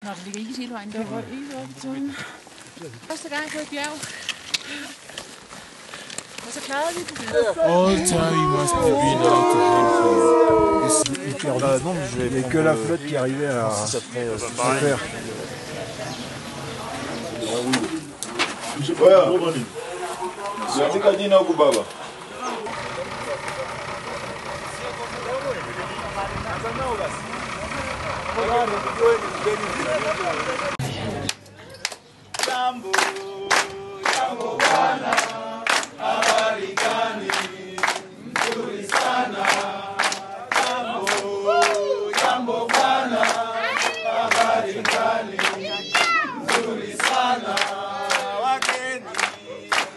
Når der ligger is hele vejen. Der var is op i tunnelen. Første gang på et bjerg. Og så klarede vi det. All time you must have been out to help Non, il n'y avait que la flotte qui arrivait à faire. Jambo, jambo bwana, habari gani? Nzuri sana. Jambo, jambo bwana, habari gani? Nzuri sana. Wageni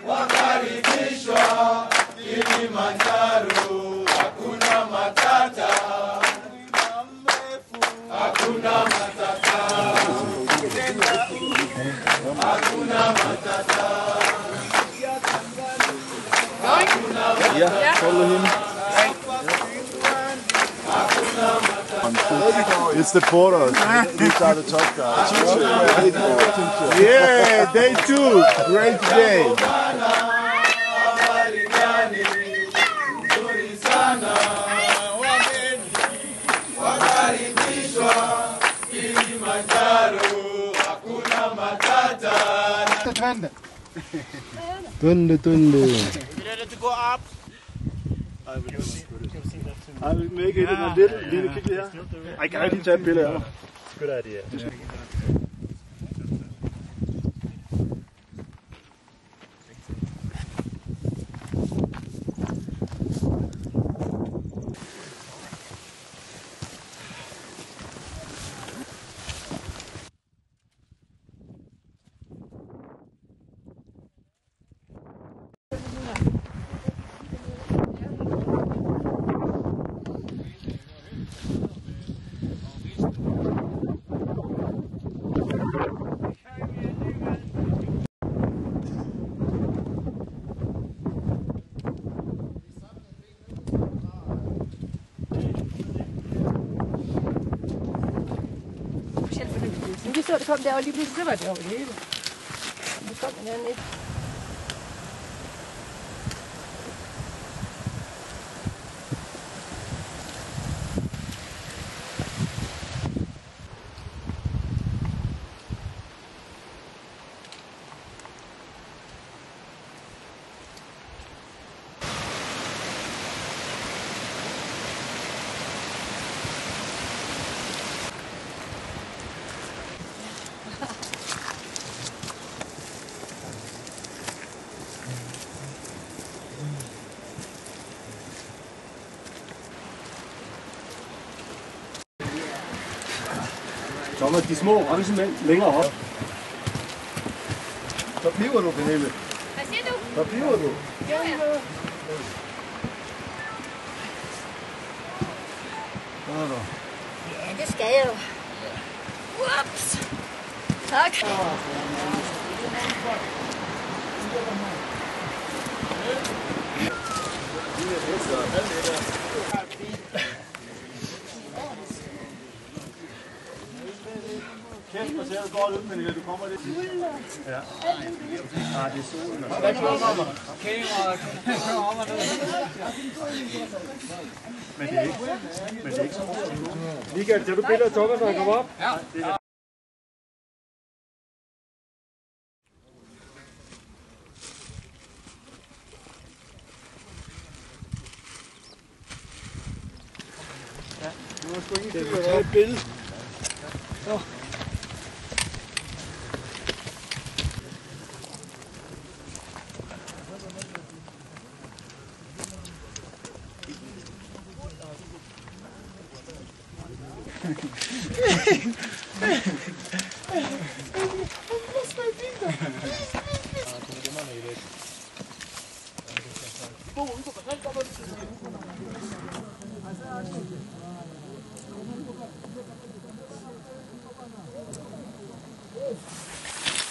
wakaribishwa Kilimanjaro, hakuna matata, hakuna matata. Hakuna matata. Yeah, follow him. It's the porters. These are the top guys. Yeah, day 2. Great day. Tunde. You ready to go up? I will make it in a little kig her. I kan rigtig tage et billede af mig. Good idea. Vi så, det kom der, og lige pludselig, så var det over det hele. Det kom den anden ikke. Thomas, de små orangemænd længere op. Så bliver du, Pernille. Hvad siger du? Så bliver du. Ja. Ja, det skal jeg jo. Ups. Tak. Kæft, hvor ser du godt ud, Pernille. Du kommer lidt. Ja. Ah, det er solen. Men det er ikke så godt. Michael, tager du billeder af Thomas, når han kommer op? Ja. Du har sgu ingen tid at tage et billede. Så.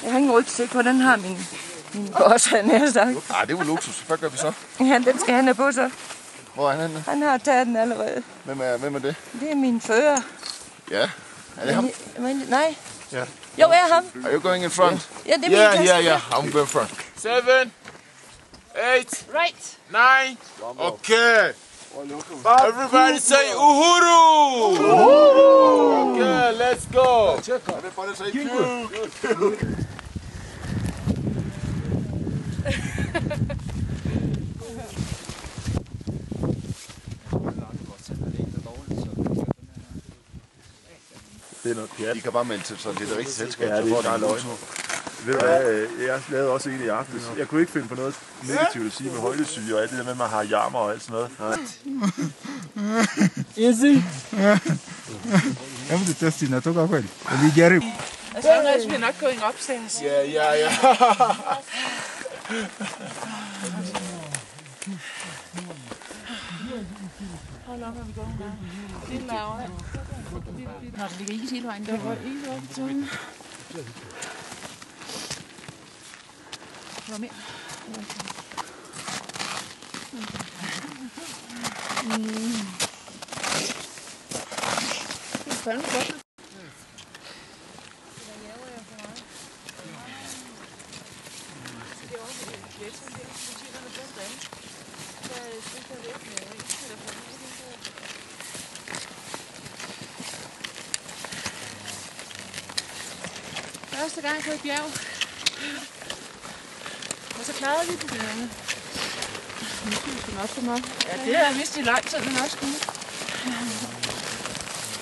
Jeg har ingen rygsæk, hvordan har min boss, han har sagt. Nej, det var luksus. Hvad gør vi så? Ja, den skal han have på sig. Hvor er han henne? Han har taget den allerede. Hvem er det? Det er min fører. Ja. Er det ham? Men, nej, Jo, jeg er ham. Are you going in front? Ja, det er min kasse. Yeah. I'm going front. 7, 8, Right. 9. Okay. Everybody say Uhuru! Okay, let's go. Everybody say good. Det er noget pjat. I kan bare melde til, så det er det rigtige selskab. Ja, det er bare løgn. Ved du hvad, jeg lavede også en i aften. Jeg kunne ikke finde på noget negativt at sige med højdesyge og alt det der med, at man har jammer og alt sådan noget. Easy. I'm testing. I took a while. We get it. As long as we're not going upstairs. Yeah. How long are we going now? Little hour. Nå, det ligger ikke hele vejen. Det var ikke over på togen. Hvad mere? Det er fandme godt. Første gang på et bjerg. Og så klarede vi det. Nu skal vi nok komme op. Ja, det har jeg vidst i lang tid, men også kunne.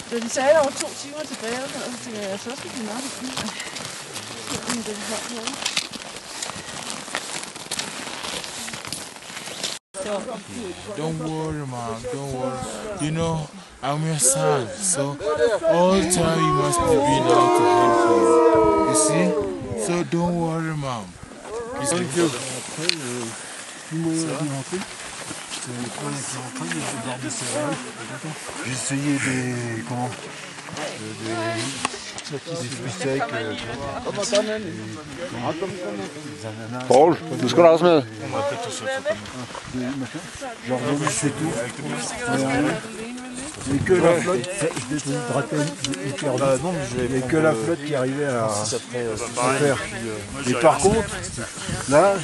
Så de sagde, at der var 2 timer tilbage, og så tænkte jeg, så skal vi nok komme. Don't worry, Mom. Don't worry. You know, I'm your son, so all the time you must be being out to help you. You see? So don't worry, Mom. Thank you. J'ai essayé des... Comment Paul, du skal da også med. Genre, c'est tout. Il n'y a que la flotte, je te rappelle, il n'y a que la flotte qui arrivait à faire. Et par contre, là,